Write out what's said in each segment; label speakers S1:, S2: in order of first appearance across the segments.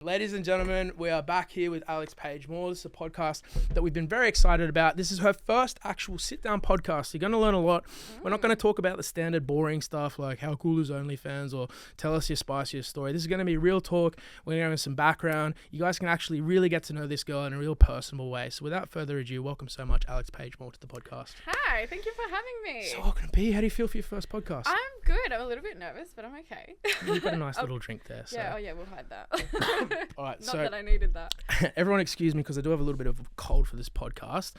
S1: Ladies and gentlemen, we are back here with Alex Page Moore. This is a podcast that we've been very excited about. This is her first actual sit-down podcast. You're going to learn a lot. We're not going to talk about the standard boring stuff like how cool is OnlyFans or tell us your spiciest story. This is going to be real talk. We're going to have some background. You guys can actually really get to know this girl in a real personal way. So without further ado, welcome so much, Alex Page Moore, to the podcast.
S2: Hi, thank you for having me.
S1: So welcome to be. How do you feel for your first podcast?
S2: I'm good. I'm a little bit nervous, but I'm okay.
S1: You've got a nice little drink there. So.
S2: Yeah, we'll hide that.
S1: All right,
S2: Not that I needed that.
S1: Everyone excuse me because I do have a little bit of a cold for this podcast.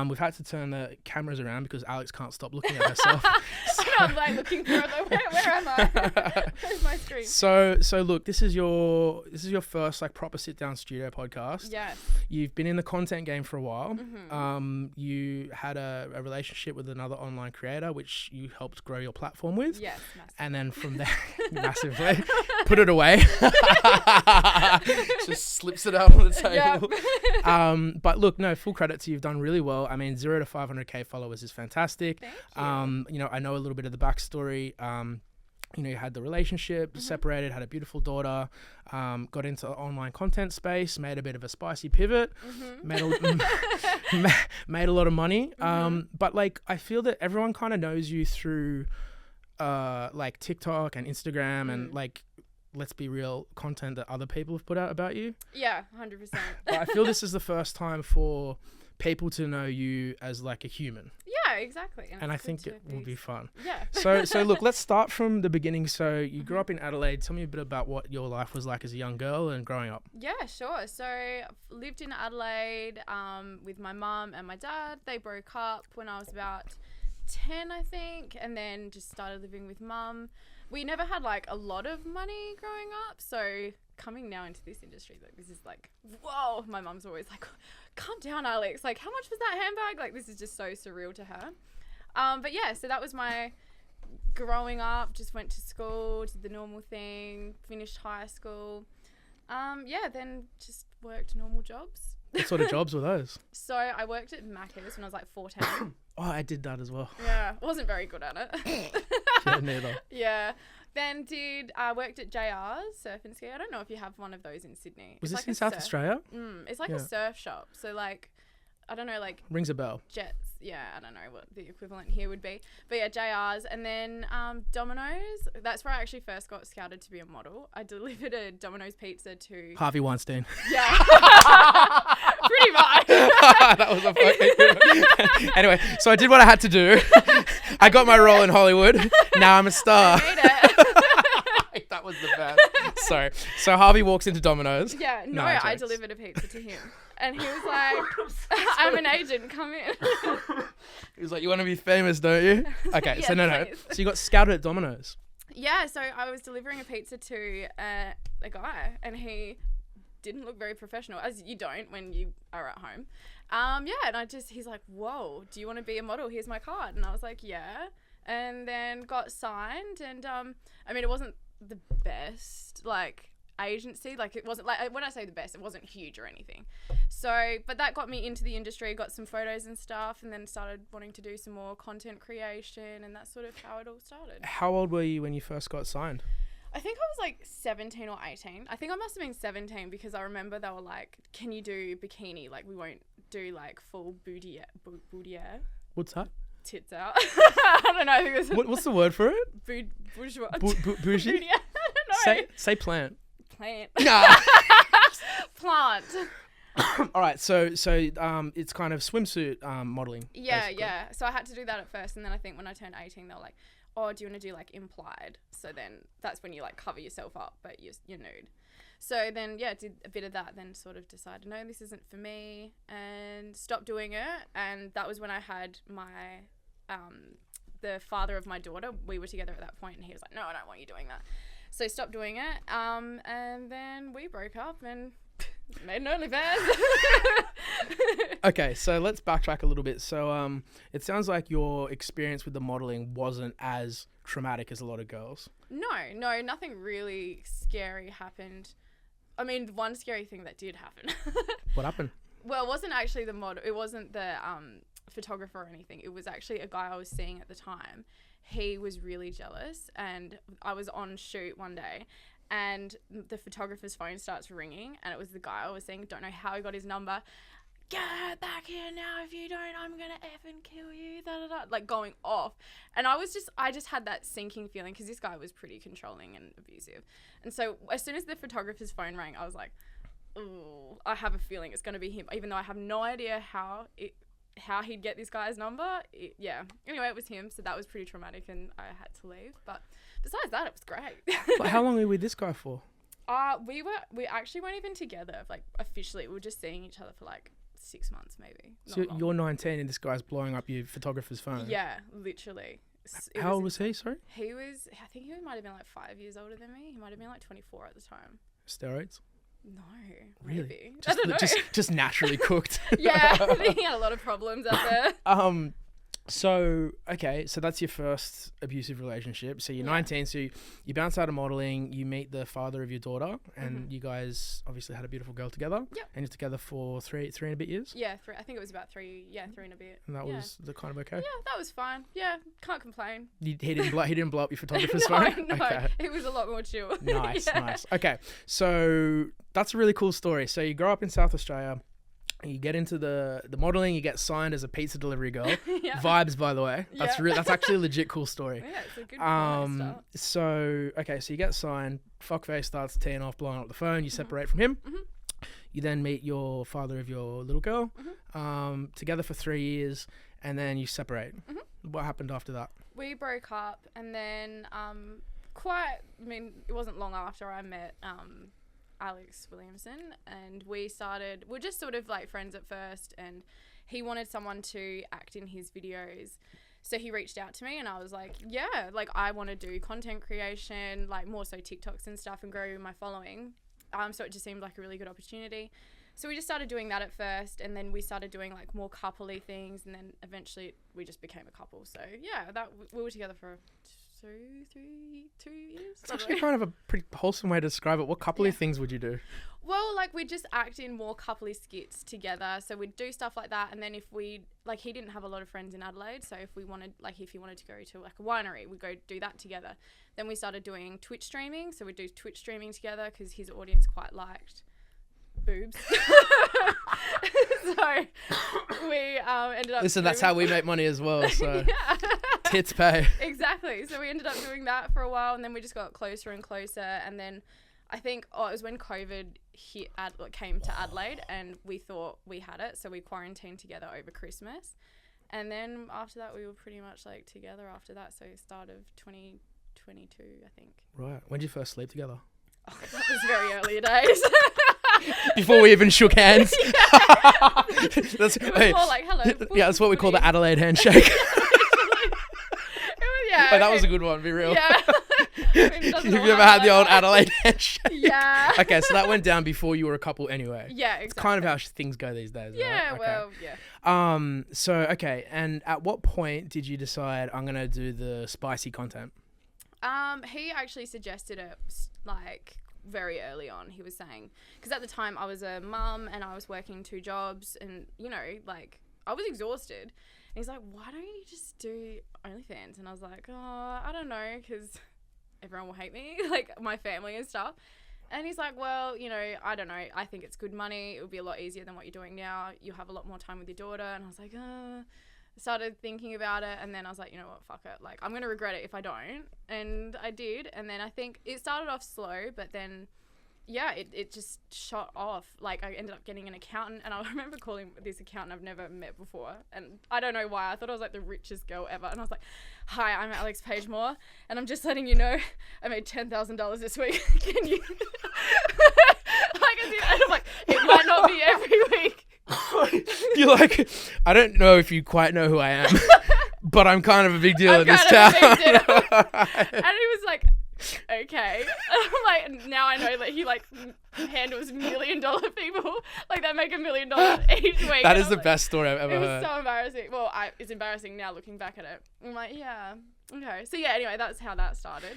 S1: We've had to turn the cameras around because Alex can't stop looking at herself.
S2: I know, I'm like looking for it. Where am I? Where's my screen?
S1: So look, this is your first like proper sit down studio podcast.
S2: Yes.
S1: You've been in the content game for a while.
S2: Mm-hmm.
S1: You had a relationship with another online creator which you helped grow your platform with.
S2: Yes, massive.
S1: And then from there, massively, put it away. Just slips it out on the table.
S2: Yep.
S1: But look, no, full credit to you. You've done really well. I mean, 0 to 500k followers is fantastic.
S2: Thank you.
S1: You know, I know a little bit of the backstory. You know, you had the relationship, separated, had a beautiful daughter, got into the online content space, made a bit of a spicy pivot, made a lot of money. But like, I feel that everyone kind of knows you through like TikTok and Instagram and like, let's be real, content that other people have put out about you.
S2: Yeah, 100%.
S1: But I feel this is the first time for people to know you as like a human.
S2: Yeah, exactly.
S1: And I think it will be fun.
S2: Yeah.
S1: So look, let's start from the beginning. So you grew up in Adelaide. Tell me a bit about what your life was like as a young girl and growing up.
S2: Yeah, sure. So I've lived in Adelaide with my mum and my dad. They broke up when I was about 10, I think, and then just started living with mum. We never had like a lot of money growing up, so coming now into this industry, like this is like, whoa. My mum's always like, calm down, Alex, like how much was that handbag? Like this is just so surreal to her. But yeah, so that was my growing up. Just went to school, did the normal thing, finished high school. Yeah, then just worked normal jobs.
S1: What sort of jobs were those?
S2: So I worked at Macca's when I was like 14.
S1: Oh, I did that as well.
S2: Yeah, wasn't very good at it.
S1: Yeah, neither.
S2: Yeah. Then worked at JR's Surf and Ski. I don't know if you have one of those in Sydney.
S1: Was
S2: it's
S1: this
S2: like
S1: in South Australia?
S2: It's like a surf shop. So like, I don't know, like
S1: Rings a bell.
S2: Jets. Yeah, I don't know what the equivalent here would be. But yeah, JR's. And then Domino's. That's where I actually first got scouted to be a model. I delivered a Domino's pizza to...
S1: Harvey Weinstein.
S2: Yeah. Pretty much.
S1: That was a fucking... Anyway, so I did what I had to do. I got my role in Hollywood. Now I'm a star.
S2: I made it.
S1: That was the best. Sorry. So Harvey walks into Domino's.
S2: Yeah, no, I delivered a pizza to him. And he was like, I'm an agent, come in.
S1: He was like, you want to be famous, don't you? Okay,
S2: Yes,
S1: so no.
S2: please.
S1: So you got scouted at Domino's.
S2: Yeah, so I was delivering a pizza to a guy, and he didn't look very professional, as you don't when you are at home. Yeah, and he's like, whoa, do you want to be a model? Here's my card. And I was like, yeah. And then got signed, and I mean, it wasn't the best, like, agency, like it wasn't like, when I say the best, it wasn't huge or anything. So, but that got me into the industry, got some photos and stuff, and then started wanting to do some more content creation, and that's sort of how it all started.
S1: How old were you when you first got signed?
S2: I think I was like 17 or 18. I think I must have been 17 because I remember they were like, can you do bikini? Like we won't do like full booty
S1: What's that?
S2: tits out. I don't know. I think it was
S1: What's the word for it?
S2: bourgeois.
S1: Bougie?
S2: Booty? I don't know.
S1: Say plant.
S2: Plant.
S1: Nah.
S2: Plant.
S1: All right, so it's kind of swimsuit modeling.
S2: Yeah,
S1: basically.
S2: yeah. So I had to do that at first, and then I think when I turned 18, they were like, oh, do you want to do like implied? So then that's when you like cover yourself up, but you're nude. So then, yeah, did a bit of that, then sort of decided, no, this isn't for me, and stopped doing it. And that was when I had my, the father of my daughter. We were together at that point, and he was like, no, I don't want you doing that. So stopped doing it, and then we broke up and made an OnlyFans.
S1: Okay, so let's backtrack a little bit. So it sounds like your experience with the modeling wasn't as traumatic as a lot of girls.
S2: No, nothing really scary happened. I mean, one scary thing that did happen.
S1: What happened?
S2: Well, it wasn't actually the model. It wasn't the photographer or anything. It was actually a guy I was seeing at the time. He was really jealous, and I was on shoot one day, and the photographer's phone starts ringing, and it was the guy I was saying, don't know how he got his number. Get back here now, if you don't, I'm gonna effing kill you, da, da, da, like going off. And I just had that sinking feeling, because this guy was pretty controlling and abusive. And so as soon as the photographer's phone rang, I was like, ooh, I have a feeling it's gonna be him, even though I have no idea how he'd get this guy's number. Anyway, it was him, so that was pretty traumatic, and I had to leave. But besides that, it was great.
S1: Well, how long were you with this guy for?
S2: We actually weren't even together, like officially. We were just seeing each other for like 6 months maybe.
S1: So you're 19 and this guy's blowing up your photographer's phone?
S2: Yeah, literally.
S1: How old was he, sorry?
S2: I think he might have been like 5 years older than me. He might have been like 24 at the time.
S1: Steroids?
S2: No.
S1: Really?
S2: Maybe.
S1: Just,
S2: I don't know.
S1: Just naturally cooked.
S2: Yeah, he had a lot of problems out there.
S1: So that's your first abusive relationship. So you're 19, so you bounce out of modeling, you meet the father of your daughter, and you guys obviously had a beautiful girl together. Yep. And you're together for three and a bit years?
S2: Yeah, I think it was about 3 and a bit.
S1: And that was the kind of okay?
S2: Yeah, that was fine. Yeah, can't complain.
S1: He didn't blow up your photographer's phone?
S2: No,
S1: okay.
S2: It was a lot more chill.
S1: Nice. Okay, so that's a really cool story. So you grow up in South Australia. You get into the modeling, you get signed as a pizza delivery girl. Vibes, by the way. That's actually a legit cool story.
S2: Yeah, it's a good start.
S1: So you get signed, fuckface starts teeing off, blowing up the phone, you separate from him. You then meet your father of your little girl, together for 3 years, and then you separate. What happened after that?
S2: We broke up, and then it wasn't long after I met Alex Williamson, and we're just sort of like friends at first, and he wanted someone to act in his videos, so he reached out to me, and I was like, yeah, like I want to do content creation, like more so TikToks and stuff, and grow my following. So it just seemed like a really good opportunity, so we just started doing that at first, and then we started doing like more coupley things, and then eventually we just became a couple. So yeah, we were together for 2 years.
S1: It's actually kind of a pretty wholesome way to describe it. What coupley things would you do?
S2: Well, like we'd just act in more coupley skits together. So we'd do stuff like that, and then if he didn't have a lot of friends in Adelaide, so if he wanted to go to like a winery, we'd go do that together. Then we started doing Twitch streaming, so we'd do Twitch streaming together because his audience quite liked boobs. So we ended up
S1: that's how we make money as well, so tits pay.
S2: Exactly. So we ended up doing that for a while, and then we just got closer and closer, and then I think it was when COVID came to Adelaide, and we thought we had it, so we quarantined together over Christmas, and then after that we were pretty much like together after that, so start of 2022 I think. Right.
S1: When did you first sleep together?
S2: Oh, that was very early days.
S1: Before we even shook hands.
S2: That's more like hello.
S1: Yeah, that's what we call the Adelaide handshake. That was a good one, be real. Yeah. Have you ever had the old Adelaide handshake?
S2: Yeah.
S1: Okay, so that went down before you were a couple anyway.
S2: Yeah, exactly.
S1: It's kind of how things go these days.
S2: Yeah,
S1: right?
S2: well, yeah.
S1: So and at what point did you decide I'm going to do the spicy content?
S2: He actually suggested it like very early on. He was saying, because at the time I was a mum and I was working 2 jobs, and like I was exhausted, and he's like, why don't you just do OnlyFans? And I was like, oh, I don't know, because everyone will hate me, like my family and stuff. And he's like, well, I don't know, I think it's good money, it would be a lot easier than what you're doing now, you'll have a lot more time with your daughter. And I was like, started thinking about it, and then I was like, you know what, fuck it, like I'm gonna regret it if I don't. And I did, and then I think it started off slow, but then it just shot off. Like I ended up getting an accountant, and I remember calling this accountant I've never met before, and I don't know why, I thought I was like the richest girl ever, and I was like, hi, I'm Alex Pagemore, and I'm just letting you know I made $10,000 this week. Can you and I'm like, it might not be every week.
S1: You're like, I don't know if you quite know who I am, but I'm kind of a big deal in this town.
S2: And he was like, okay. I'm like, now I know that he like handles $1 million people, like they make $1 million each week.
S1: That is the best story I've ever heard.
S2: It was so embarrassing. Well, it's embarrassing now looking back at it. I'm like, yeah, okay. So yeah, anyway, that's how that started.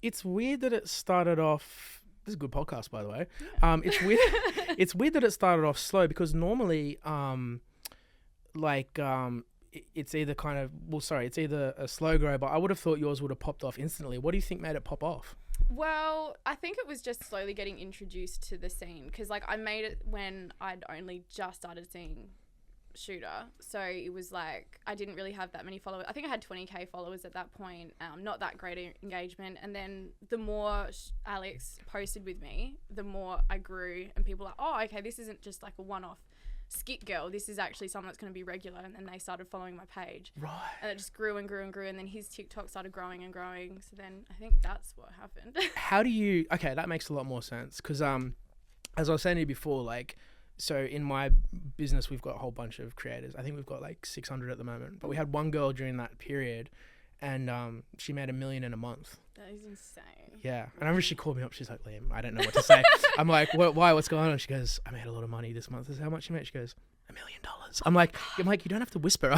S1: It's weird that it started off. This is a good podcast, by the way. Yeah. It's weird. It's weird that it started off slow, because normally, it's either it's either a slow grow, but I would have thought yours would have popped off instantly. What do you think made it pop off?
S2: Well, I think it was just slowly getting introduced to the scene because, like, I made it when I'd only just started seeing Shooter. So it was like I didn't really have that many followers. I think I had 20k followers at that point. Not that great engagement. And then the more Alex posted with me, the more I grew, and people were like, oh, okay, this isn't just like a one-off skit girl. This is actually someone that's going to be regular. And then they started following my page.
S1: Right.
S2: And it just grew and grew and grew. And then his TikTok started growing and growing. So then I think that's what happened.
S1: How do you... Okay, that makes a lot more sense. Because as I was saying to you before, like, so in my business, we've got a whole bunch of creators. I think we've got like 600 at the moment. But we had one girl during that period, and she made $1 million in a month.
S2: That is insane.
S1: Yeah. And I remember she called me up. She's like, Liam, I don't know what to say. I'm like, why? What's going on? She goes, I made a lot of money this month. I said, how much you made? She goes, $1 million. I'm like, you don't have to whisper.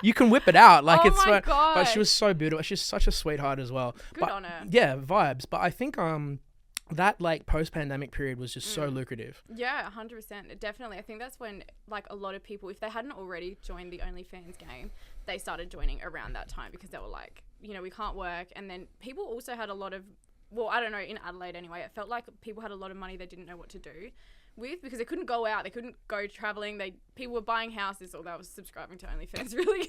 S1: you can whip it out. Like,
S2: oh my God.
S1: But she was so beautiful. She's such a sweetheart as well.
S2: Good on her.
S1: Yeah, vibes. But I think that like post-pandemic period was just so lucrative.
S2: Yeah, 100%. Definitely. I think that's when like a lot of people, if they hadn't already joined the OnlyFans game, they started joining around that time because they were like, you know, we can't work. And then people also had a lot of, well, I don't know, in Adelaide anyway, it felt like people had a lot of money they didn't know what to do with because they couldn't go out, they couldn't go traveling, people were buying houses, or they were subscribing to OnlyFans, really.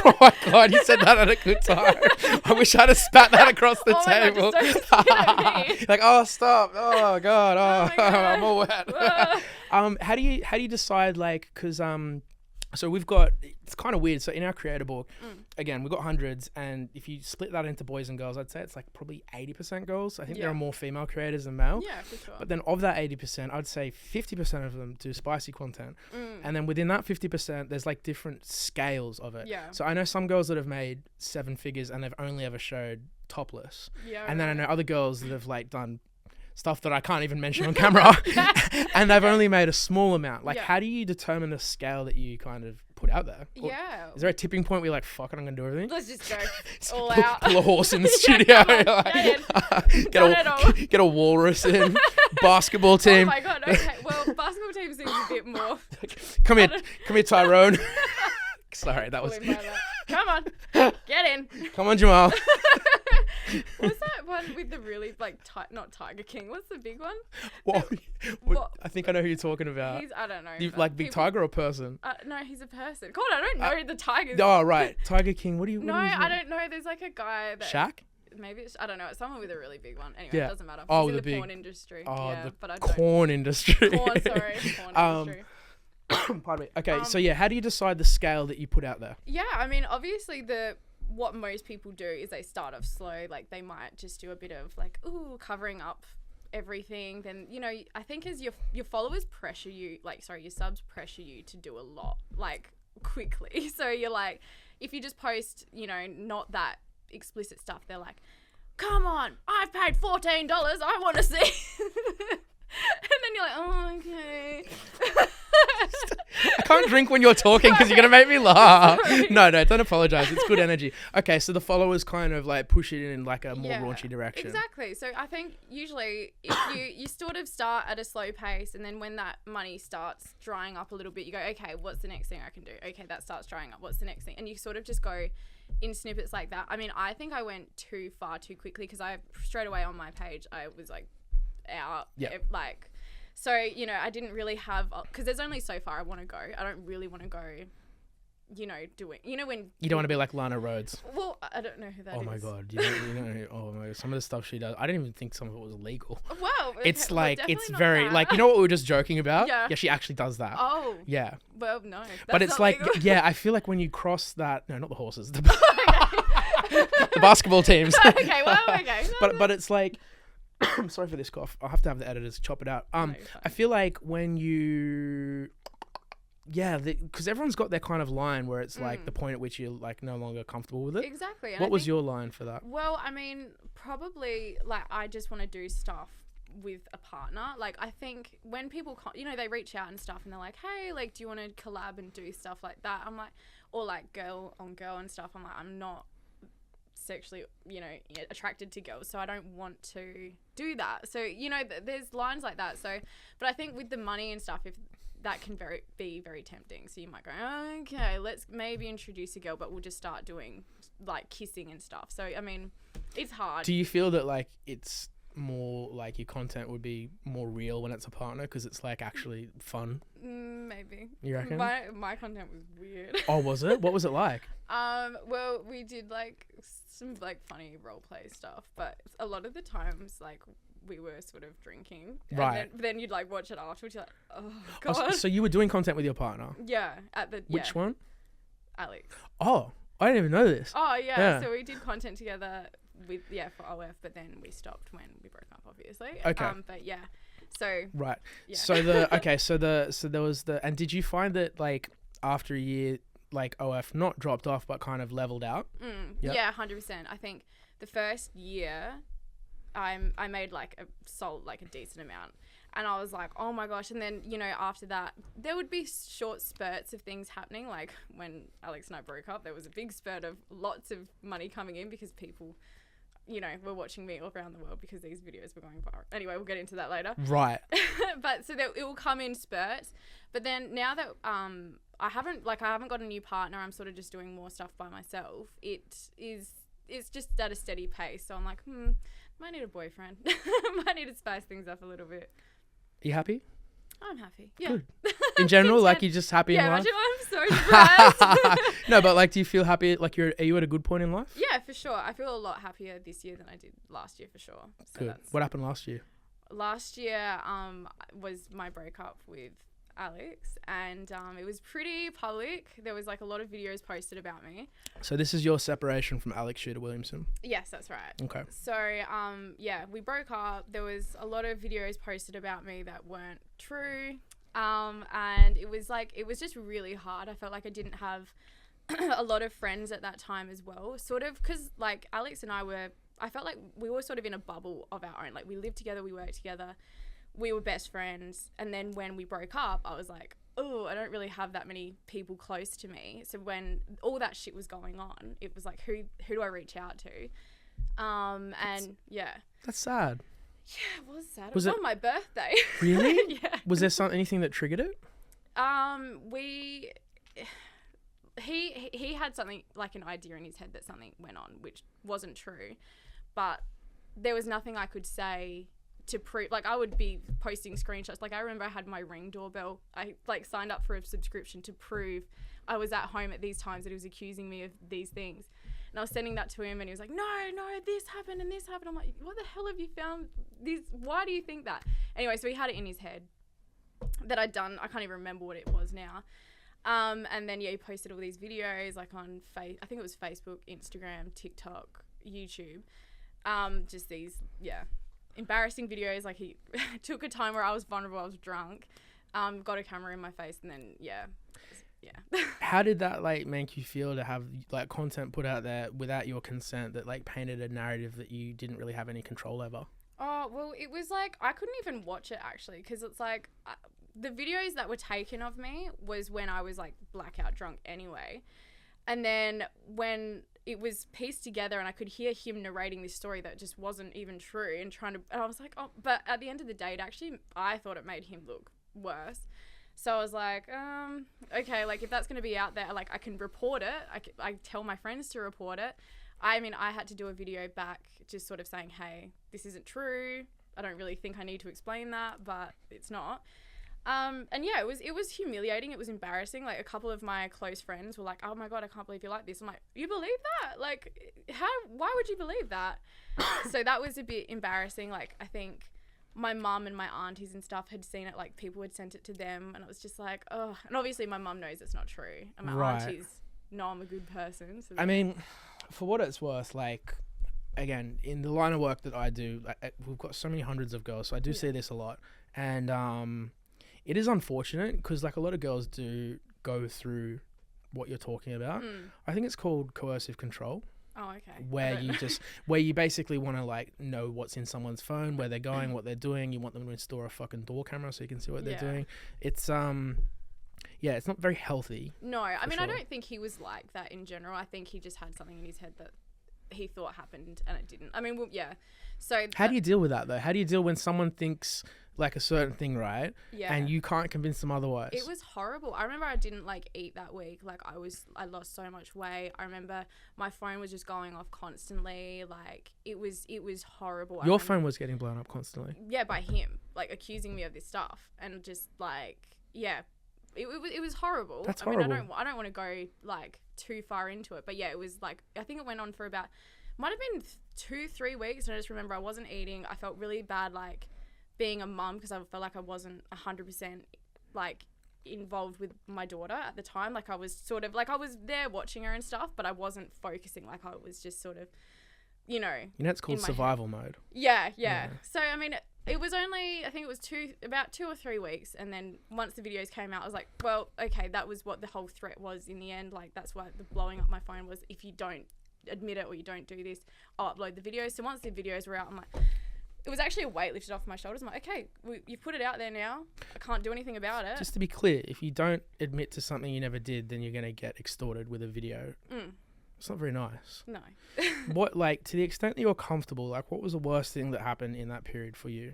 S1: Oh my God, you said that at a good time. I wish I'd have spat that across the table.
S2: God, just don't spit at me.
S1: Like, oh, stop. Oh God.
S2: Oh my God.
S1: I'm all wet. How do you decide, like, because so we've got, it's kind of weird. So in our creator book, again, we've got hundreds, and if you split that into boys and girls, I'd say it's like probably 80% girls. I think there are more female creators than male.
S2: Yeah, for sure.
S1: But then of that 80%, I'd say 50% of them do spicy content. And then within that 50%, there's like different scales of it.
S2: Yeah.
S1: So I know some girls that have made 7 figures and they've only ever showed topless.
S2: Yeah.
S1: And then I know other girls that have like done stuff that I can't even mention on camera and they've only made a small amount. Like, how do you determine the scale that you kind of put out there? Or is there a tipping point where you're like, fuck it, I'm gonna do everything?
S2: Let's just go all out.
S1: Pull a horse in the studio. Get a walrus in. Basketball team.
S2: Oh my God, okay. Well, basketball team seems a bit more.
S1: Come here, Tyrone. Sorry, that was...
S2: Come on, get in.
S1: Come on, Jamal.
S2: What's that one with the really, like, not Tiger King? What's the big one?
S1: What? I think I know who you're talking about.
S2: I don't know.
S1: You, like big tiger or person?
S2: No, he's a person. God, I don't know the tigers.
S1: Oh, right. Tiger King. What do you...
S2: No, I don't know. There's like a guy that...
S1: Shaq?
S2: Maybe it's, I don't know. It's someone with a really big one. Anyway, it doesn't matter.
S1: Oh,
S2: he's
S1: the
S2: in the porn industry.
S1: Oh,
S2: yeah,
S1: the
S2: but I
S1: corn industry.
S2: Porn industry.
S1: Pardon me. Okay, so yeah, how do you decide the scale that you put out there?
S2: Yeah, I mean, obviously what most people do is they start off slow. Like, they might just do a bit of like, covering up everything. Then, you know, I think as your followers pressure you, your subs pressure you to do a lot, like, quickly. So you're like, if you just post, you know, not that explicit stuff, they're like, come on, I've paid $14, I want to see. And then you're like, oh, okay.
S1: I can't drink when you're talking because you're going to make me laugh. No, don't apologize. It's good energy. Okay, so the followers kind of like push it in like a more raunchy direction.
S2: Exactly. So I think usually if you sort of start at a slow pace, and then when that money starts drying up a little bit, you go, okay, what's the next thing I can do? Okay, that starts drying up. What's the next thing? And you sort of just go in snippets like that. I mean, I think I went too far too quickly because I straight away on my page, I was like out.
S1: Yeah.
S2: Like, so, you know, I didn't really have, because there's only so far I want to go. I don't really want to go, you know, doing, you know, when
S1: you don't want to be like Lana Rhodes.
S2: Well, I don't know who that is.
S1: Oh my God. You know, oh my God. Some of the stuff she does, I didn't even think some of it was illegal.
S2: Wow.
S1: It's like, it's very, like, you know what we were just joking about?
S2: Yeah.
S1: Yeah, she actually does that.
S2: Oh.
S1: Yeah.
S2: Well, no.
S1: But it's like,
S2: legal.
S1: yeah, I feel like when you cross that, no, not the horses, the basketball teams.
S2: Okay, well, okay.
S1: But it's like, I'm sorry for this cough. I'll have to have the editors chop it out. I feel like when you, because everyone's got their kind of line where it's like the point at which you're like no longer comfortable with it.
S2: Exactly. And
S1: what was your line for that?
S2: Well, I mean, probably like I just want to do stuff with a partner. Like, I think when people, you know, they reach out and stuff and they're like, hey, like, do you want to collab and do stuff like that? I'm like, or like girl on girl and stuff. I'm like, I'm not sexually, you know, attracted to girls, so I don't want to do that. So, you know, there's lines like that. So, but I think with the money and stuff, if that can be very tempting. So you might go, okay, let's maybe introduce a girl, but we'll just start doing like kissing and stuff. So I mean, it's hard.
S1: Do you feel that like it's more like your content would be more real when it's a partner because it's like actually fun?
S2: Maybe.
S1: You reckon?
S2: My content was weird.
S1: Oh, was it? What was it like?
S2: Well, we did like some like funny role play stuff, but a lot of the times like we were sort of drinking,
S1: right?
S2: And then you'd like watch it afterwards. You're like, oh god.
S1: So you were doing content with your partner?
S2: Yeah,
S1: Which one?
S2: Alex.
S1: Oh, I didn't even know this.
S2: Oh yeah. So we did content together with for OF, but then we stopped when we broke up, obviously.
S1: Okay.
S2: But yeah. So
S1: right.
S2: Yeah.
S1: So there was and did you find that like after a year, like OF not dropped off but kind of leveled out?
S2: Yep. Yeah, 100%. I think the first year I made like a decent amount, and I was like, oh my gosh. And then, you know, after that there would be short spurts of things happening. Like when Alex and I broke up, there was a big spurt of lots of money coming in because people, you know, were watching me all around the world because these videos were going viral. Anyway, we'll get into that later.
S1: Right.
S2: But so that it will come in spurts. But then now that I haven't got a new partner, I'm sort of just doing more stuff by myself. It's just at a steady pace. So I'm like, might need a boyfriend. Might need to spice things up a little bit.
S1: Are you happy?
S2: I'm happy. Yeah.
S1: Good. In general, like you're just happy in life?
S2: Yeah, I'm so depressed.
S1: No, but like, do you feel happy? Like are you at a good point in life?
S2: Yeah, for sure. I feel a lot happier this year than I did last year, for sure. So
S1: good. What happened last year?
S2: Last year was my breakup with Alex, and it was pretty public. There was like a lot of videos posted about me.
S1: So this is your separation from Alex Shooter Williamson?
S2: Yes, that's right.
S1: Okay.
S2: So yeah, we broke up. There was a lot of videos posted about me that weren't true, and it was just really hard. I felt like I didn't have a lot of friends at that time as well, sort of, because like Alex and I felt like we were sort of in a bubble of our own. Like we lived together, we worked together, we were best friends. And then when we broke up, I was like, oh, I don't really have that many people close to me. So when all that shit was going on, it was like, who do I reach out to? And yeah.
S1: That's sad.
S2: Yeah, it was sad. It was on my birthday.
S1: Really?
S2: Yeah.
S1: Was there anything that triggered it?
S2: He had something like an idea in his head that something went on, which wasn't true, but there was nothing I could say to prove. Like I would be posting screenshots. Like I remember I had my Ring doorbell. I like signed up for a subscription to prove I was at home at these times that he was accusing me of these things. And I was sending that to him and he was like, no, this happened and this happened. I'm like, what the hell have you found this? Why do you think that? Anyway, so he had it in his head that I'd done. I can't even remember what it was now. And then, yeah, he posted all these videos like on I think it was Facebook, Instagram, TikTok, YouTube. Just these, embarrassing videos. Like he took a time where I was vulnerable, I was drunk, got a camera in my face, and then, yeah.
S1: How did that like make you feel to have like content put out there without your consent that like painted a narrative that you didn't really have any control over?
S2: Oh, well, it was like, I couldn't even watch it actually, because it's like, the videos that were taken of me was when I was like blackout drunk anyway. And then when it was pieced together and I could hear him narrating this story that just wasn't even true and I was like, oh, but at the end of the day, I thought it made him look worse. So I was like, okay, like if that's going to be out there, like I can report it. I tell my friends to report it. I mean, I had to do a video back just sort of saying, hey, this isn't true. I don't really think I need to explain that, but it's not. And yeah, it was humiliating. It was embarrassing. Like a couple of my close friends were like, oh my God, I can't believe you're like this. I'm like, you believe that? Like why would you believe that? So that was a bit embarrassing. Like I think my mum and my aunties and stuff had seen it, like people had sent it to them and it was just like, oh, and obviously my mum knows it's not true. And my aunties know I'm a good person. So
S1: I mean, for what it's worth, like, again, in the line of work that I do, we've got so many hundreds of girls, so I do see this a lot. And it is unfortunate because like a lot of girls do go through what you're talking about. I think it's called coercive control.
S2: Oh, okay.
S1: Where you basically want to like know what's in someone's phone, where they're going, what they're doing. You want them to install a fucking door camera so you can see what they're doing. It's it's not very healthy.
S2: No, I mean, sure. I don't think he was like that in general. I think he just had something in his head that he thought happened and it didn't. I mean, well, yeah. So
S1: how do you deal with that though? How do you deal when someone thinks like a certain thing, right?
S2: Yeah.
S1: And you can't convince them otherwise.
S2: It was horrible. I remember I didn't like eat that week. Like I lost so much weight. I remember my phone was just going off constantly. Like it was horrible.
S1: Your phone was getting blown up constantly.
S2: Yeah, by him, like accusing me of this stuff, and just like, yeah, it was horrible.
S1: That's
S2: horrible.
S1: horrible.
S2: I don't want to go like too far into it, but yeah, it was like, I think it went on for about, might have been 2-3 weeks, and I just remember I wasn't eating. I felt really bad, like being a mum, because I felt like I wasn't 100% like involved with my daughter at the time. Like I was sort of like, I was there watching her and stuff, but I wasn't focusing. Like I was just sort of,
S1: It's called survival mode.
S2: Yeah. So I mean, it was only, I think it was about 2 or 3 weeks, and then once the videos came out, I was like, well, okay, that was what the whole threat was in the end. Like that's what the blowing up my phone was. If you don't admit it or you don't do this, I'll upload the videos. So once the videos were out, I'm like, it was actually a weight lifted off my shoulders. I'm like, okay, you've put it out there now. I can't do anything about it.
S1: Just to be clear, if you don't admit to something you never did, then you're going to get extorted with a video. It's not very nice.
S2: No.
S1: What, like, to the extent that you're comfortable, like, what was the worst thing that happened in that period for you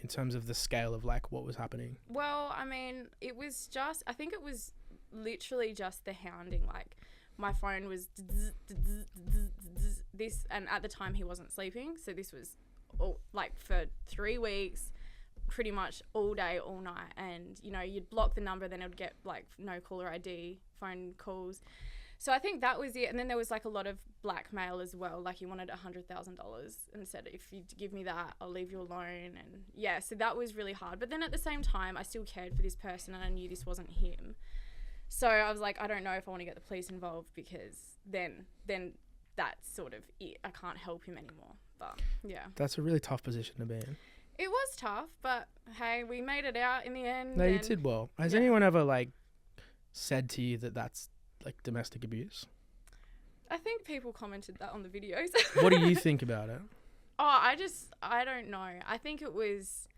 S1: in terms of the scale of, like, what was happening?
S2: Well, I mean, it was just, I think it was literally just the hounding. Like, my phone was this, and at the time he wasn't sleeping, so this was like for 3 weeks, pretty much all day, all night, and you'd block the number, then it would get like no caller ID phone calls. So I think that was it. And then there was like a lot of blackmail as well. Like he wanted $100,000 and said, if you give me that, I'll leave you alone. And yeah, so that was really hard. But then at the same time, I still cared for this person, and I knew this wasn't him. So I was like, I don't know if I want to get the police involved, because then that's sort of it. I can't help him anymore. But yeah.
S1: That's a really tough position to be in.
S2: It was tough, but hey, we made it out in the end.
S1: No, you did well. Has anyone ever like said to you that that's like domestic abuse?
S2: I think people commented that on the videos.
S1: What do you think about it?
S2: I don't know. I think it was...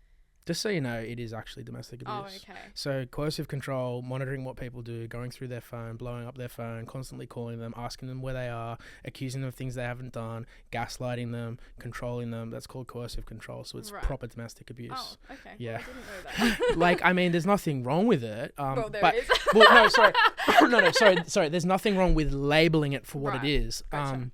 S1: Just so you know, it is actually domestic abuse.
S2: Oh, okay.
S1: So coercive control, monitoring what people do, going through their phone, blowing up their phone, constantly calling them, asking them where they are, accusing them of things they haven't done, gaslighting them, controlling them. That's called coercive control. So it's proper domestic abuse.
S2: Oh, okay.
S1: Yeah.
S2: Well, I didn't know that.
S1: Like, I mean, there's nothing wrong with it.
S2: Well, there is.
S1: Well, no, sorry. Sorry. There's nothing wrong with labeling it for what it is.
S2: Gotcha.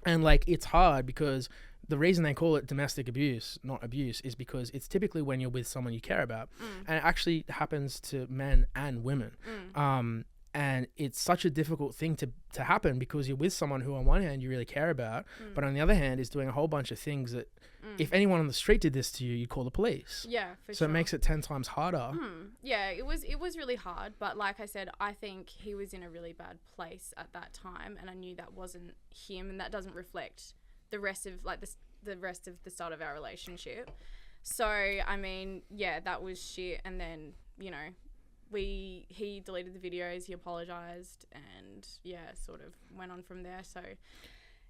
S1: And like, it's hard because the reason they call it domestic abuse, not abuse, is because it's typically when you're with someone you care about. And it actually happens to men and women. And it's such a difficult thing to happen, because you're with someone who on one hand you really care about, but on the other hand is doing a whole bunch of things that if anyone on the street did this to you, you'd call the police.
S2: Yeah, for sure.
S1: So it makes it 10 times harder.
S2: Yeah, it was really hard. But like I said, I think he was in a really bad place at that time, and I knew that wasn't him, and that doesn't reflect the rest of like the rest of the start of our relationship. So I mean, yeah, that was shit. And then he deleted the videos, he apologized, and yeah, sort of went on from there. So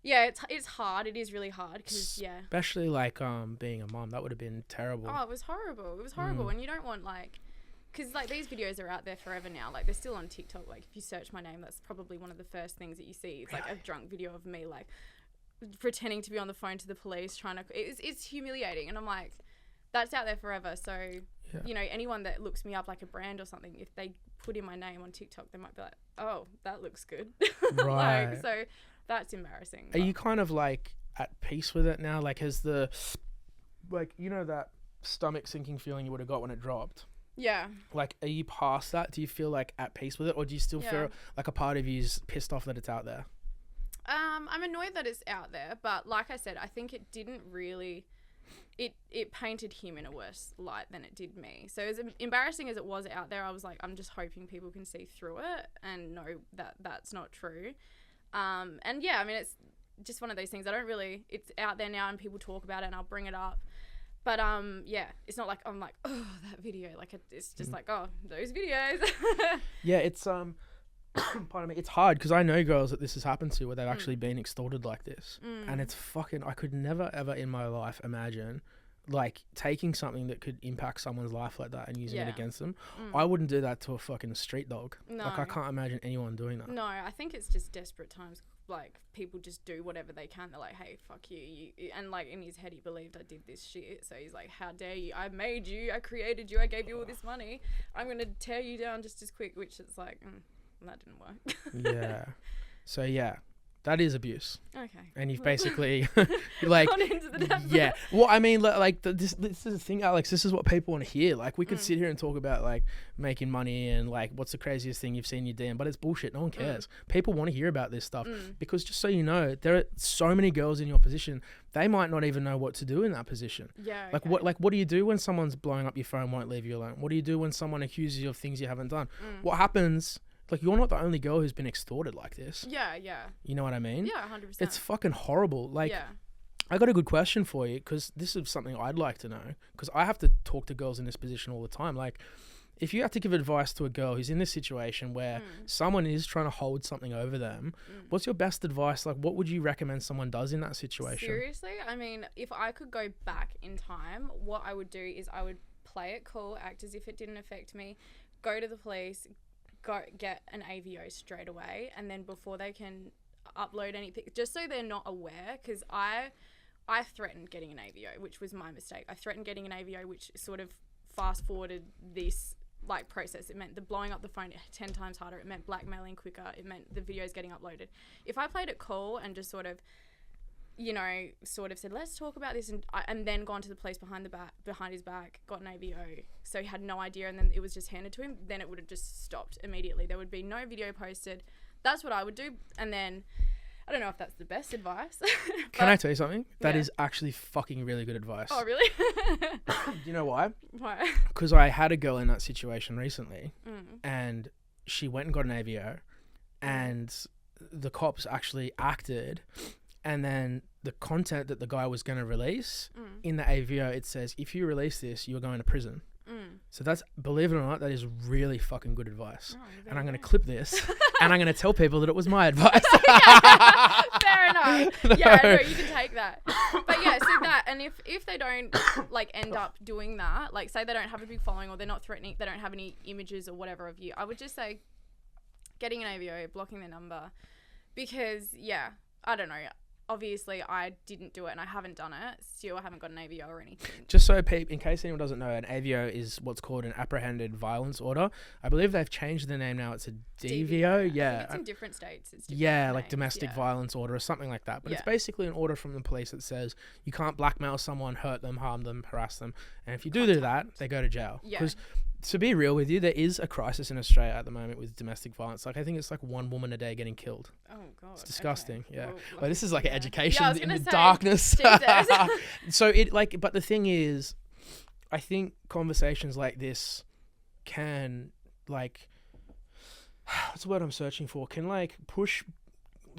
S2: yeah, it's hard. It is really hard, because yeah,
S1: especially like being a mom, that would have been terrible.
S2: Oh, it was horrible. And you don't want like, because like these videos are out there forever now. Like they're still on TikTok. Like if you search my name, that's probably one of the first things that you see. It's like a drunk video of me like pretending to be on the phone to the police, trying to... It's humiliating. And I'm like, that's out there forever. So, anyone that looks me up like a brand or something, if they put in my name on TikTok, they might be like, oh, that looks good.
S1: Right.
S2: Like, so that's embarrassing.
S1: Are you kind of like at peace with it now? Like has the... Like, that stomach sinking feeling you would have got when it dropped?
S2: Yeah.
S1: Like, are you past that? Do you feel like at peace with it? Or do you still feel like a part of you's pissed off that it's out there?
S2: I'm annoyed that it's out there, but like I said, I think it didn't really... It painted him in a worse light than it did me. So as embarrassing as it was out there, I was like, I'm just hoping people can see through it and know that that's not true. And yeah, I mean, it's just one of those things. It's out there now and people talk about it and I'll bring it up. But yeah, it's not like I'm like, oh, that video. Like it's just like, oh, those videos.
S1: Yeah, it's pardon me, it's hard because I know girls that this has happened to where they've actually been extorted like this, and it's fucking... I could never ever in my life imagine like taking something that could impact someone's life like that and using it
S2: Yeah.
S1: against them. I wouldn't do that to a fucking street dog.
S2: No.
S1: Like I can't imagine anyone doing that.
S2: No, I think it's just desperate times. Like, people just do whatever they can. They're like, hey, fuck you. And, like, in his head, he believed I did this shit. So he's like, how dare you? I made you. I created you. I gave you all this money. I'm going to tear you down just as quick, which is like, that didn't work.
S1: Yeah. So, yeah. That is abuse.
S2: Okay.
S1: And you've basically, like,
S2: Gone into the depths.
S1: yeah. Well, I mean, like, this is the thing, Alex. This is what people want to hear. Like, we could sit here and talk about, like, making money and, like, what's the craziest thing you've seen in your DM, but it's bullshit. No one cares. People want to hear about this stuff because, just so you know, there are so many girls in your position. They might not even know what to do in that position.
S2: Yeah.
S1: Like, what do you do when someone's blowing up your phone, won't leave you alone? What do you do when someone accuses you of things you haven't done? What happens? Like, you're not the only girl who's been extorted like this.
S2: Yeah.
S1: You know what I mean?
S2: Yeah, 100%.
S1: It's fucking horrible. Like,
S2: yeah.
S1: I got a good question for you because this is something I'd like to know because I have to talk to girls in this position all the time. Like, if you have to give advice to a girl who's in this situation where someone is trying to hold something over them, what's your best advice? Like, what would you recommend someone does in that situation?
S2: Seriously? I mean, if I could go back in time, what I would do is I would play it cool, act as if it didn't affect me, go to the police, go get an AVO straight away, and then before they can upload anything, just so they're not aware, because I threatened getting an AVO, which was my mistake. I threatened getting an AVO, which sort of fast forwarded this like process. It meant the blowing up the phone 10 times harder. It meant blackmailing quicker. It meant the videos getting uploaded. If I played it cool and just sort of, you know, sort of said, let's talk about this, and then gone to the police behind his back, got an AVO, so he had no idea, and then it was just handed to him, then it would have just stopped immediately. There would be no video posted. That's what I would do. And then, I don't know if that's the best advice.
S1: Can I tell you something? That is actually fucking really good advice.
S2: Oh, really?
S1: Do you know why?
S2: Why?
S1: Because I had a girl in that situation recently, and she went and got an AVO, and the cops actually acted. And then the content that the guy was going to release in the AVO, it says, if you release this, you're going to prison. So that's, believe it or not, that is really fucking good advice. Oh, and I'm going to clip this and I'm going to tell people that it was my advice.
S2: Fair enough. Yeah, no, you can take that. But yeah, so that, and if they don't like end up doing that, like say they don't have a big following or they're not threatening, they don't have any images or whatever of you, I would just say getting an AVO, blocking their number, because yeah, I don't know. Obviously, I didn't do it and I haven't done it. Still, I haven't got an AVO or anything.
S1: Just so, in case anyone doesn't know, an AVO is what's called an apprehended violence order. I believe they've changed the name now. It's a DVO. Yeah.
S2: I think it's in different states. It's different
S1: like
S2: names.
S1: domestic violence order or something like that. But it's basically an order from the police that says you can't blackmail someone, hurt them, harm them, harass them. And if you do that, they go to jail. Because to be real with you, there is a crisis in Australia at the moment with domestic violence. Like, I think it's like one woman a day getting killed.
S2: Oh, God.
S1: It's disgusting.
S2: Okay.
S1: Yeah.
S2: Well,
S1: this is like an education in the
S2: say,
S1: darkness. So it like, but the thing is, I think conversations like this can like, what's the word I'm searching for? Can like push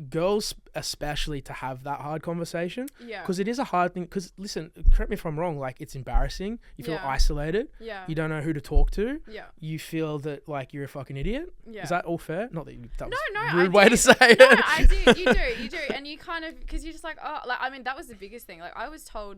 S1: girls especially to have that hard conversation.
S2: Yeah.
S1: Because it is a hard thing. Because listen, correct me if I'm wrong, like it's embarrassing. You feel isolated.
S2: Yeah.
S1: You don't know who to talk to.
S2: Yeah.
S1: You feel that like you're a fucking idiot.
S2: Yeah.
S1: Is that all fair? Not that that was
S2: no,
S1: a rude way to say it.
S2: No, I do. You do. And you kind of, because you're just like, oh, like, I mean, that was the biggest thing. Like, I was told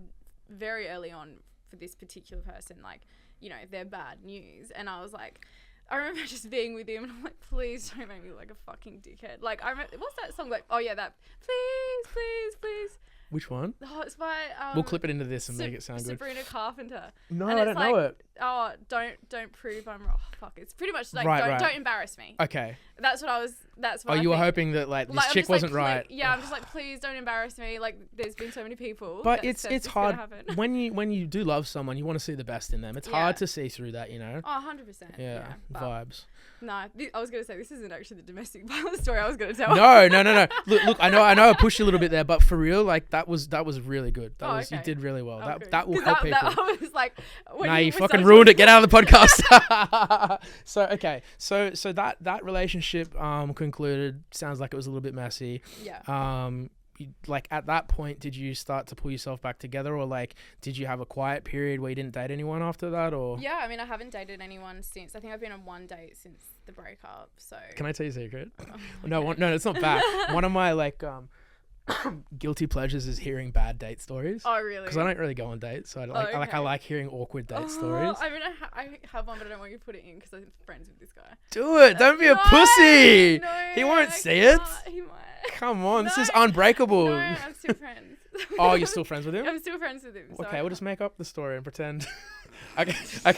S2: very early on for this particular person, like, you know, they're bad news. And I was like, I remember just being with him and I'm like, please don't make me look like a fucking dickhead. Like, I remember, what's that song? Like, oh yeah, that, please, please, please.
S1: Which one?
S2: Oh, it's by
S1: we'll clip it into this and make it sound good.
S2: Sabrina Carpenter.
S1: No, I don't know it.
S2: Oh, don't prove I'm wrong. Fuck, it's pretty much like don't embarrass me.
S1: Okay.
S2: That's what I was. That's what.
S1: Oh, you were hoping that like this chick wasn't right.
S2: Yeah, I'm just like, please don't embarrass me. Like, there's been so many people.
S1: But it's hard when you do love someone, you want to see the best in them. It's hard to see through that, you know.
S2: Oh, 100%. Yeah.
S1: Vibes.
S2: No, I was gonna say this isn't actually the domestic violence story I was gonna tell.
S1: No. Look, I know I pushed you a little bit there, but for real, like that was really good. You did really well. That will help people.
S2: I was like,
S1: nah, you fucking ruined it. Get out of the podcast. So that relationship concluded. Sounds like it was a little bit messy.
S2: Yeah.
S1: Like at that point, did you start to pull yourself back together, or like did you have a quiet period where you didn't date anyone after that, or?
S2: Yeah, I mean, I haven't dated anyone since. I think I've been on one date since the breakup. So.
S1: Can I tell you a secret? No, it's not bad. One of my like guilty pleasures is hearing bad date stories.
S2: Oh, really?
S1: Because I don't really go on dates, so I like hearing awkward date stories.
S2: I mean, I have one, but I don't want you to put it in because I'm friends with this guy.
S1: Do it. Don't be a pussy.
S2: No,
S1: He won't
S2: I
S1: see it.
S2: can't. He might.
S1: Come on, this is
S2: No.
S1: Unbreakable.
S2: No, I'm still friends.
S1: Oh, you're still friends with him?
S2: I'm still friends with him. So
S1: Okay, we'll just make up the story and pretend. Okay. Wait,
S2: I'll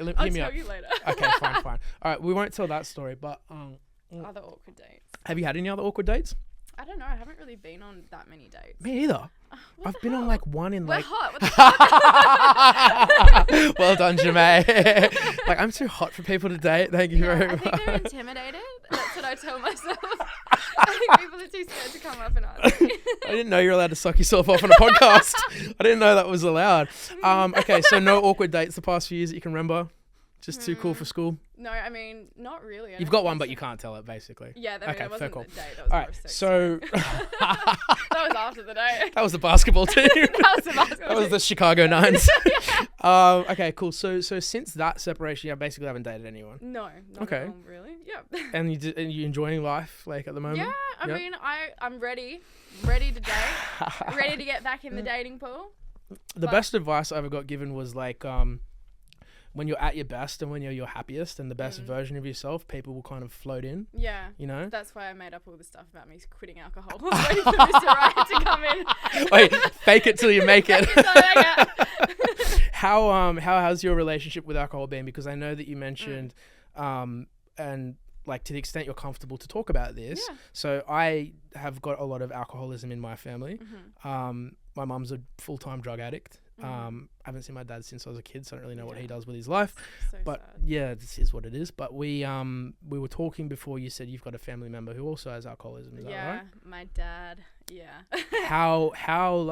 S1: hear me
S2: tell
S1: out.
S2: you later.
S1: Okay, fine. All right, we won't tell that story, but
S2: Other awkward dates.
S1: have you had any other awkward dates?
S2: I don't know. I haven't really been on that many dates.
S1: Me either.
S2: What
S1: I've
S2: the
S1: been on
S2: hell?
S1: like one in
S2: We're
S1: like.
S2: hot. What the fuck?
S1: Well done, Jermaine. Like, I'm too hot for people to date. Thank you very
S2: I
S1: much.
S2: think they're intimidated. That's what I tell myself. I think people are too scared to come up and ask me.
S1: I didn't know you were allowed to suck yourself off on a podcast. I didn't know that was allowed. Okay, so no awkward dates the past few years that you can remember? Just too cool for school?
S2: No, I mean, not really.
S1: You've got one, but you can't tell it, basically.
S2: Yeah, that
S1: Okay,
S2: it wasn't
S1: fair
S2: the
S1: call.
S2: date. That was
S1: All
S2: more
S1: right,
S2: sex.
S1: so
S2: That was after the date.
S1: that was the basketball team.
S2: That was the basketball
S1: That was
S2: team.
S1: the Chicago Nines. Okay, cool. So since that separation, you basically haven't dated anyone.
S2: No, not
S1: Okay.
S2: at all, really. Yeah.
S1: And you enjoying life like at the moment?
S2: Yeah, I
S1: Yep.
S2: mean, I'm ready to date, ready to get back in the dating pool.
S1: The
S2: But-
S1: best advice I ever got given was like, when you're at your best and when you're your happiest and the best version of yourself, people will kind of float in,
S2: Yeah.
S1: you know?
S2: That's why I made up all the stuff about me quitting alcohol. I was waiting for Mr. Right to come in.
S1: Wait, fake it till you make it.
S2: Fake it till I make it.
S1: How has your relationship with alcohol been? Because I know that you mentioned, and like to the extent you're comfortable to talk about this.
S2: Yeah.
S1: So I have got a lot of alcoholism in my family. My mum's a full-time drug addict. I haven't seen my dad since I was a kid, so I don't really know what he does with his life.
S2: So
S1: But
S2: sad.
S1: yeah, this is what it is. But we were talking before. You said you've got a family member who also has alcoholism. Is that
S2: Yeah,
S1: right?
S2: my dad. Yeah.
S1: How how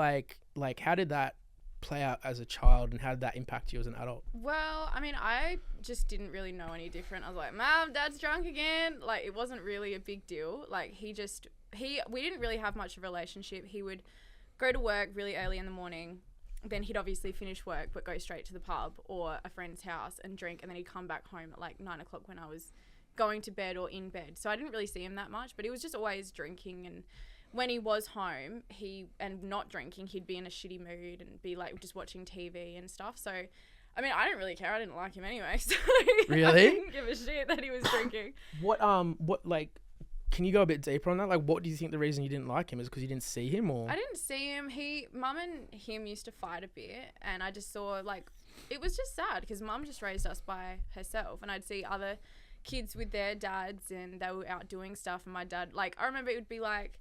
S1: did that play out as a child, and how did that impact you as an adult?
S2: Well, I mean, I just didn't really know any different. I was like, Mom, Dad's drunk again. Like, it wasn't really a big deal. Like, we didn't really have much of a relationship. He would go to work really early in the morning. Then he'd obviously finish work, but go straight to the pub or a friend's house and drink. And then he'd come back home at like 9 o'clock when I was going to bed or in bed. So I didn't really see him that much, but he was just always drinking. And when he was home, and not drinking, he'd be in a shitty mood and be like just watching TV and stuff. So, I mean, I didn't really care. I didn't like him anyway. So
S1: Really?
S2: I didn't give a shit that he was drinking.
S1: What can you go a bit deeper on that? Like, what do you think the reason you didn't like him is because you didn't see him, or?
S2: I didn't see him. Mum and him used to fight a bit, and I just saw like it was just sad because Mum just raised us by herself, and I'd see other kids with their dads, and they were out doing stuff, and my dad, like, I remember it would be like,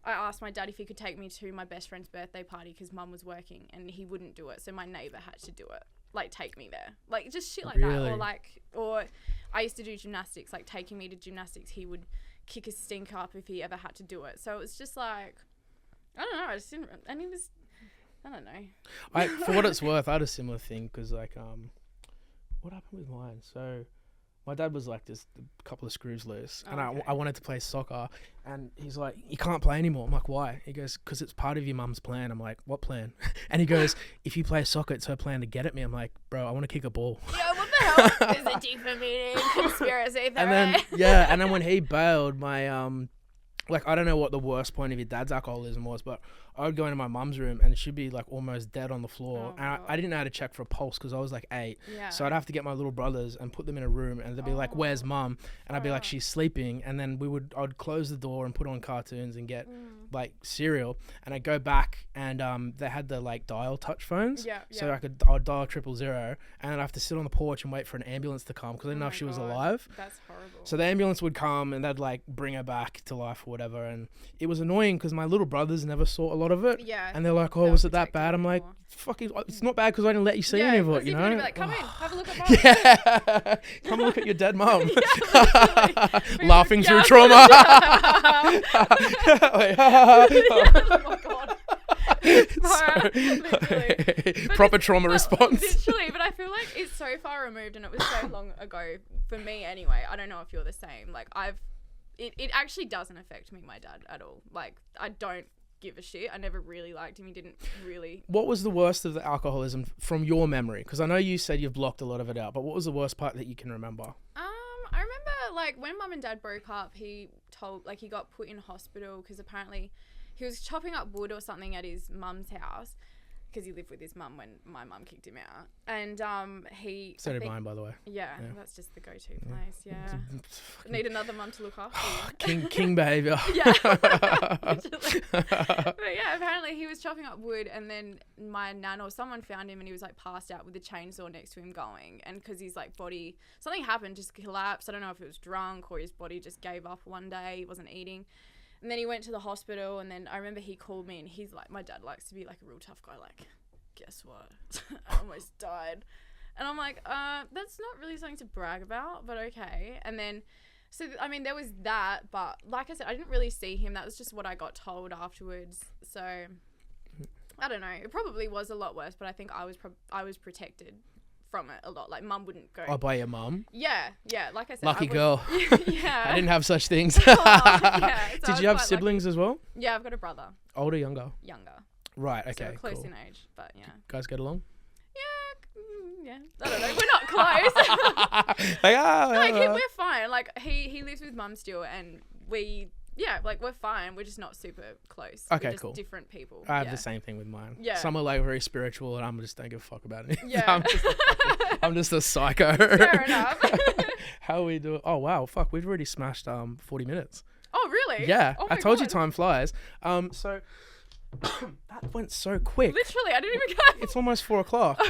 S2: I asked my dad if he could take me to my best friend's birthday party because Mum was working, and he wouldn't do it, so my neighbour had to do it, like take me there, like just shit like
S1: Really?
S2: that, or I used to do gymnastics, like taking me to gymnastics, he would kick his stink up if he ever had to do it. So it was just like, I don't know, I just didn't, and he was, I don't know.
S1: For what it's worth, I had a similar thing because like what happened with mine? So my dad was like just a couple of screws loose, and
S2: Okay.
S1: I wanted to play soccer, and he's like, you can't play anymore. I'm like, why? He goes, because it's part of your mum's plan. I'm like, what plan? And he goes, if you play soccer, it's her plan to get at me. I'm like, bro, I want to kick a ball.
S2: Yeah, what the hell? There's a deeper meaning, conspiracy theory.
S1: And then when he bailed, my like, I don't know what the worst point of your dad's alcoholism was, but I would go into my mum's room and she'd be like almost dead on the floor.
S2: Oh,
S1: and I didn't know how to check for a pulse because I was like 8.
S2: Yeah.
S1: So I'd have to get my little brothers and put them in a room, and they'd be like, where's mum? And I'd be like, she's sleeping. And then I'd close the door and put on cartoons and get like cereal. And I'd go back, and they had the like dial touch phones.
S2: Yeah,
S1: So
S2: yeah.
S1: I'd dial 000, and then I have to sit on the porch and wait for an ambulance to come because I didn't know if she was alive.
S2: That's horrible.
S1: So the ambulance would come and they'd like bring her back to life or whatever, and it was annoying because my little brothers never saw a lot of it.
S2: Yeah.
S1: And they're like,
S2: They
S1: "Oh,
S2: were
S1: was it that
S2: protective
S1: bad?" I'm like,
S2: anymore.
S1: "Fucking, it's not bad because I didn't let you see
S2: Yeah,
S1: any of
S2: as
S1: it,
S2: if
S1: you
S2: you're
S1: know."
S2: gonna be like, come in, have a look at mum.
S1: Yeah, come look at your dead mum,
S2: literally.
S1: laughing through
S2: Yeah.
S1: trauma.
S2: Oh my god.
S1: Sorry.
S2: Literally. But
S1: Proper
S2: it's-
S1: trauma
S2: but
S1: response.
S2: Literally, but I feel like it's so far removed, and it was so long ago for me anyway. I don't know if you're the same. Like it actually doesn't affect me, my dad, at all. Like, I don't give a shit. I never really liked him. He didn't really.
S1: What was the worst of the alcoholism from your memory? Because I know you said you've blocked a lot of it out, but what was the worst part that you can remember?
S2: I remember like when Mum and Dad broke up, he got put in hospital because apparently he was chopping up wood or something at his mum's house because he lived with his mum when my mum kicked him out. And he...
S1: So did mine, by the way.
S2: Yeah, that's just the go-to place, yeah. Need another mum to look after you.
S1: King behaviour.
S2: Yeah. But yeah, apparently he was chopping up wood and then my nan or someone found him and he was like passed out with a chainsaw next to him going. And because his like body... Something happened, just collapsed. I don't know if it was drunk or his body just gave up one day. He wasn't eating. And then he went to the hospital and then I remember he called me and he's like, my dad likes to be like a real tough guy, like, guess what? I almost died. And I'm like, that's not really something to brag about, but okay. And then, so, I mean, there was that, but like I said, I didn't really see him. That was just what I got told afterwards. So, I don't know. It probably was a lot worse, but I think I was protected from it a lot. Like, mum wouldn't go.
S1: Oh, by your mum?
S2: Yeah. Like I said.
S1: Lucky girl.
S2: Yeah.
S1: I didn't have such things.
S2: Yeah, so
S1: Did you have siblings as well?
S2: Yeah, I've got a brother.
S1: Older, younger?
S2: Younger.
S1: Right, okay,
S2: So close
S1: cool.
S2: in age, but yeah.
S1: Guys get along?
S2: Yeah. I don't know. We're not close.
S1: Like,
S2: we're fine. Like, he lives with mum still, and we're fine. We're just not super close.
S1: Okay,
S2: we're just
S1: cool.
S2: different people.
S1: I have the same thing with mine.
S2: Yeah.
S1: Some are like very spiritual and I'm just don't give a fuck about it.
S2: Yeah.
S1: I'm just a psycho.
S2: Fair enough.
S1: How we do it? Oh, wow. Fuck. We've already smashed 40 minutes.
S2: Oh, really?
S1: Yeah.
S2: Oh
S1: I told you
S2: God.
S1: time flies. So that went so quick.
S2: Literally, I didn't even go.
S1: It's almost 4 o'clock.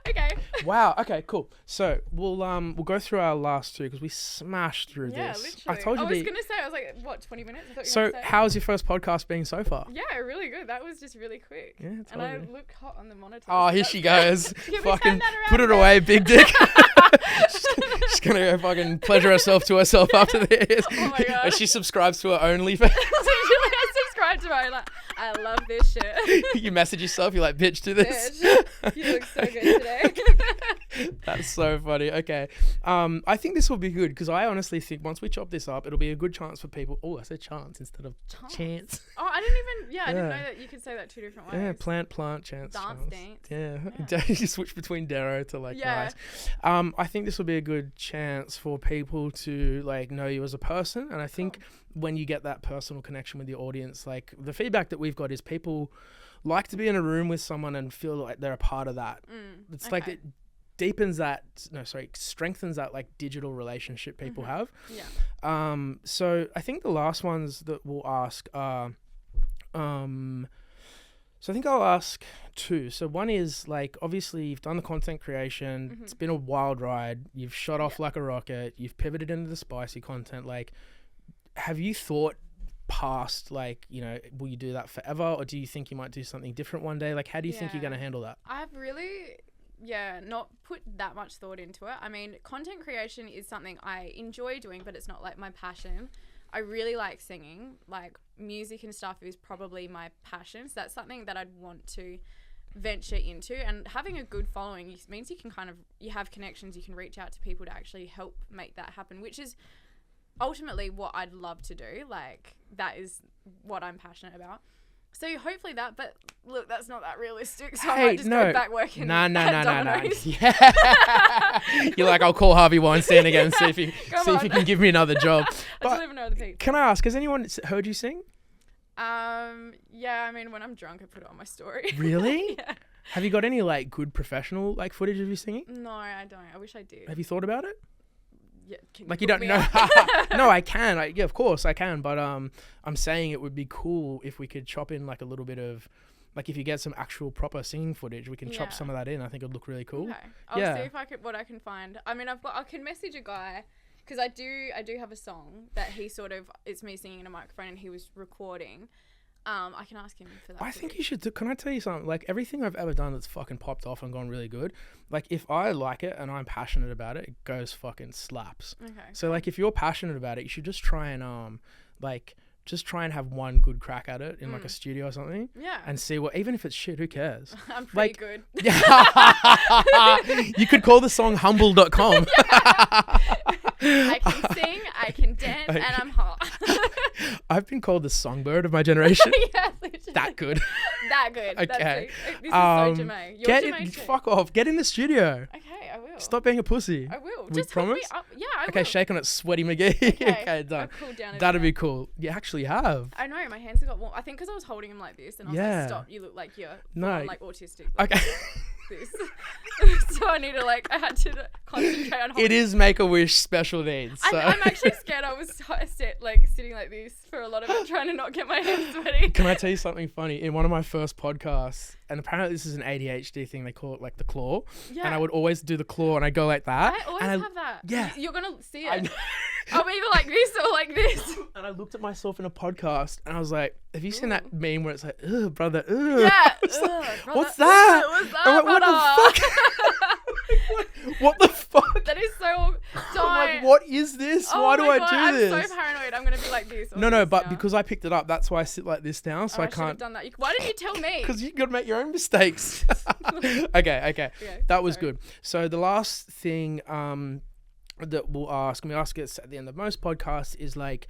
S2: Okay.
S1: Wow. Okay, cool. So we'll go through our last two because we smashed through
S2: Yeah,
S1: this.
S2: literally.
S1: I told you
S2: I was going to say, I was like, what, 20 minutes? I thought you were
S1: So
S2: gonna say.
S1: how's your first podcast been so far?
S2: Yeah, really good. That was just really quick.
S1: Yeah,
S2: And I
S1: totally.
S2: look hot on the monitor.
S1: Oh, here she goes.
S2: Can we
S1: Fucking
S2: turn that around
S1: put it
S2: there?
S1: away, big dick. She's gonna go fucking pleasure herself to herself after this.
S2: Oh my God.
S1: And she subscribes to her OnlyFans.
S2: Literally, I subscribed to her. Like, I love this shit.
S1: You message yourself, you're like, bitch, do this.
S2: Bitch, you look so good today.
S1: That's so funny. Okay. I think this will be good because I honestly think once we chop this up, it'll be a good chance for people. Oh, I said chance instead of chance.
S2: Oh, I didn't even, I didn't know that you could say that two different ways.
S1: Yeah, plant, chance.
S2: Dance,
S1: chance.
S2: dance.
S1: Yeah. You switch between Darrow to like
S2: Yeah.
S1: nice. I think this will be a good chance for people to like know you as a person. And I think when you get that personal connection with your audience, like the feedback that we've got is people like to be in a room with someone and feel like they're a part of that. It's like it strengthens that like digital relationship people have.
S2: Yeah.
S1: So I think the last ones that we'll ask are, so I think I'll ask two. So one is like, obviously you've done the content creation. It's been a wild ride. You've shot off like a rocket. You've pivoted into the spicy content. Like, have you thought past, like, you know, will you do that forever? Or do you think you might do something different one day? Like, how do you think you're going to handle that?
S2: I've really, not put that much thought into it. I mean, content creation is something I enjoy doing, but it's not like my passion. I really like singing. Like, music and stuff is probably my passion. So that's something that I'd want to venture into. And having a good following means you can you have connections, you can reach out to people to actually help make that happen, which is ultimately what I'd love to do. Like, that is what I'm passionate about. So hopefully that, but look, that's not that realistic. So I might just go back working
S1: No.
S2: Domino's.
S1: Yeah. You're like, I'll call Harvey Weinstein again, see if he can give me another job.
S2: I deliver no other pizza.
S1: Can I ask, has anyone heard you sing?
S2: Yeah, I mean, when I'm drunk, I put it on my story.
S1: Really?
S2: Yeah.
S1: Have you got any like good professional like footage of you singing?
S2: No, I don't. I wish I did.
S1: Have you thought about it?
S2: Yeah, can
S1: Like, you
S2: book
S1: don't
S2: me
S1: know.
S2: out?
S1: No, I can. Yeah, of course I can. But I'm saying it would be cool if we could chop in like a little bit of, like, if you get some actual proper singing footage, we can chop some of that in. I think it'd look really cool.
S2: Okay, I'll see if what I can find. I mean, I can message a guy because I do have a song that it's me singing in a microphone and he was recording. I can ask him for that.
S1: I think you should do. Can I tell you something? Like, everything I've ever done that's fucking popped off and gone really good, like, if I like it and I'm passionate about it, it goes fucking slaps.
S2: Okay.
S1: So like, if you're passionate about it, you should just try and have one good crack at it in like a studio or something. Yeah. And see even if it's shit, who cares?
S2: I'm pretty good.
S1: You could call the song humble.com.
S2: I can sing, I can dance, and I'm hot.
S1: I've been called the songbird of my generation.
S2: Yeah, literally.
S1: That good.
S2: That good.
S1: Okay.
S2: This is so Jermaine. You're Jermaine too.
S1: Fuck off. Get in the studio.
S2: Okay, I will.
S1: Stop being a pussy.
S2: I will.
S1: We
S2: Just hook me
S1: promise?
S2: up. Yeah, I will.
S1: Okay, shake on it, sweaty McGee. Okay, done.
S2: I've cooled down a
S1: That'd
S2: bit.
S1: be cool. You actually have.
S2: I know, my hands have got warm. I think because I was holding him like this, and I was
S1: Yeah.
S2: like, "Stop! You look like you're
S1: No.
S2: like autistic." Like,
S1: Okay.
S2: this. So I need to I had to concentrate on holding.
S1: It is Make-A-Wish special needs. So.
S2: I'm actually scared. I was sitting like this for a lot of it, trying to not get my hands sweaty.
S1: Can I tell you something funny? In one of my first podcasts, and apparently this is an ADHD thing, they call it like the claw.
S2: Yeah.
S1: And I would always do the claw and I go like that.
S2: I always
S1: and
S2: have that.
S1: Yeah.
S2: You're gonna see
S1: I
S2: it.
S1: know.
S2: I'm either like this or like this.
S1: And I looked at myself in a podcast and I was like, have you seen that meme where it's like, ugh, brother, ugh.
S2: Yeah.
S1: It's like,
S2: Ugh,
S1: what's
S2: brother,
S1: that?
S2: ugh, what's that,
S1: I'm like, what the
S2: brother?
S1: fuck? what the fuck?
S2: That is so. Don't.
S1: I'm like, what is this?
S2: Oh
S1: Why do
S2: my
S1: I
S2: God,
S1: do this?
S2: I'm so paranoid. I'm gonna be like this. or
S1: No,
S2: this
S1: but
S2: now.
S1: because I picked it up, that's why I sit like this now, so I
S2: should have
S1: can't.
S2: done that. Why didn't you tell me?
S1: Because you gotta make your own mistakes. okay.
S2: Okay,
S1: That was
S2: sorry.
S1: good. So the last thing that we'll ask, and we ask it at the end of most podcasts, is like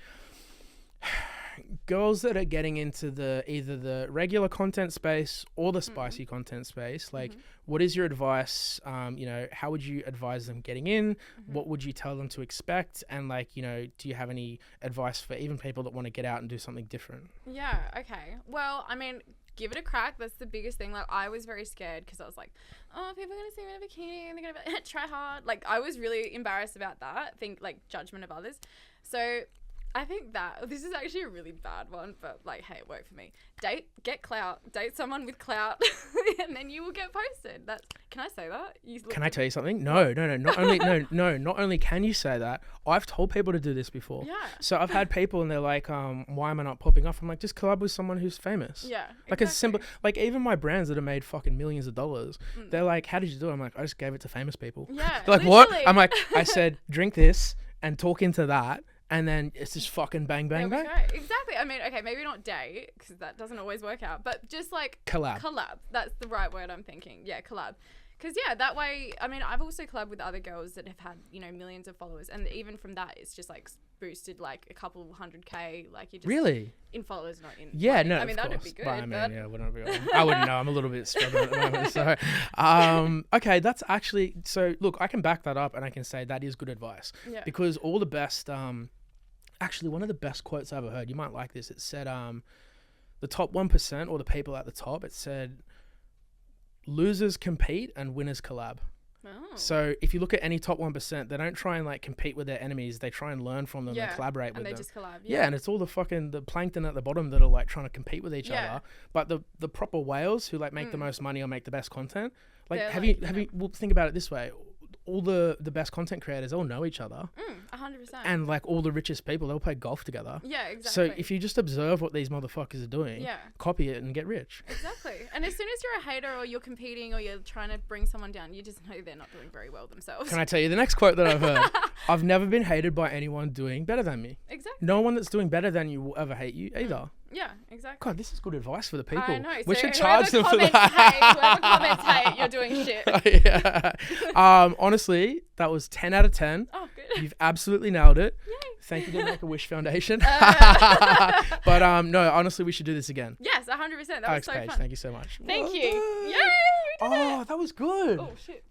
S1: girls that are getting into either the regular content space or the spicy content space. Like, what is your advice? How would you advise them getting in? What would you tell them to expect? And do you have any advice for even people that want to get out and do something different?
S2: Yeah. Okay. Well, I mean, give it a crack. That's the biggest thing. Like, I was very scared because I was like, oh, people are going to see me in a bikini and they're going to be like, try hard. Like, I was really embarrassed about that. Judgment of others. So I think that this is actually a really bad one, but hey, it worked for me. Get clout. Date someone with clout, and then you will get posted. Can I say that?
S1: Can I tell you something? No. Not only can you say that, I've told people to do this before.
S2: Yeah.
S1: So I've had people and they're like, why am I not popping up? I'm like, just collab with someone who's famous.
S2: Yeah.
S1: It's simple. Like, even my brands that have made fucking millions of dollars, they're like, how did you do it? I'm like, I just gave it to famous people.
S2: Yeah.
S1: They're like, what? I'm like, I said, drink this and talk into that. And then it's just fucking bang, bang, bang.
S2: Exactly. I mean, okay, maybe not date, because that doesn't always work out, but just
S1: collab.
S2: That's the right word I'm thinking. Yeah, collab. Because, that way, I mean, I've also collabed with other girls that have had, millions of followers. And even from that, it's just, boosted, a couple 100K. You're just...
S1: Really?
S2: In followers, not in...
S1: Yeah,
S2: money.
S1: no,
S2: I mean,
S1: of
S2: that'd
S1: course.
S2: be good,
S1: I wouldn't know. I'm a little bit struggling at the moment. So, okay, that's actually... So, look, I can back that up and I can say that is good advice.
S2: Yeah.
S1: Because all the best... Actually, one of the best quotes I ever heard, you might like this. It said, the top 1% or the people at the top, it said, losers compete and winners collab.
S2: Oh.
S1: So if you look at any top 1%, they don't try and compete with their enemies. They try and learn from them and collaborate with them.
S2: And they just collab.
S1: Yeah, and it's all the plankton at the bottom that are trying to compete with each other. But the proper whales who make the most money or make the best content, have you well, think about it this way. All the best content creators all know each other.
S2: 100%.
S1: And all the richest people, they'll play golf together.
S2: Yeah, exactly.
S1: So if you just observe what these motherfuckers are doing, copy it and get rich.
S2: Exactly. And as soon as you're a hater or you're competing or you're trying to bring someone down, you just know they're not doing very well themselves.
S1: Can I tell you the next quote that I've heard? I've never been hated by anyone doing better than me.
S2: Exactly.
S1: No one that's doing better than you will ever hate you either.
S2: Yeah, exactly.
S1: God, this is good advice for the people.
S2: I know.
S1: We
S2: So
S1: should charge them for
S2: whoever
S1: that.
S2: comments hate, you're doing shit.
S1: Yeah. Honestly, that was 10 out of 10.
S2: Oh, good.
S1: You've absolutely nailed it.
S2: Yay.
S1: Thank you to Make-A-Wish Foundation. But no, honestly, we should do this again.
S2: Yes, 100%. That was
S1: Alex
S2: so
S1: Page,
S2: fun.
S1: thank you so much.
S2: Thank
S1: Well
S2: you.
S1: done.
S2: Yay!
S1: Oh, that was good.
S2: Oh, shit.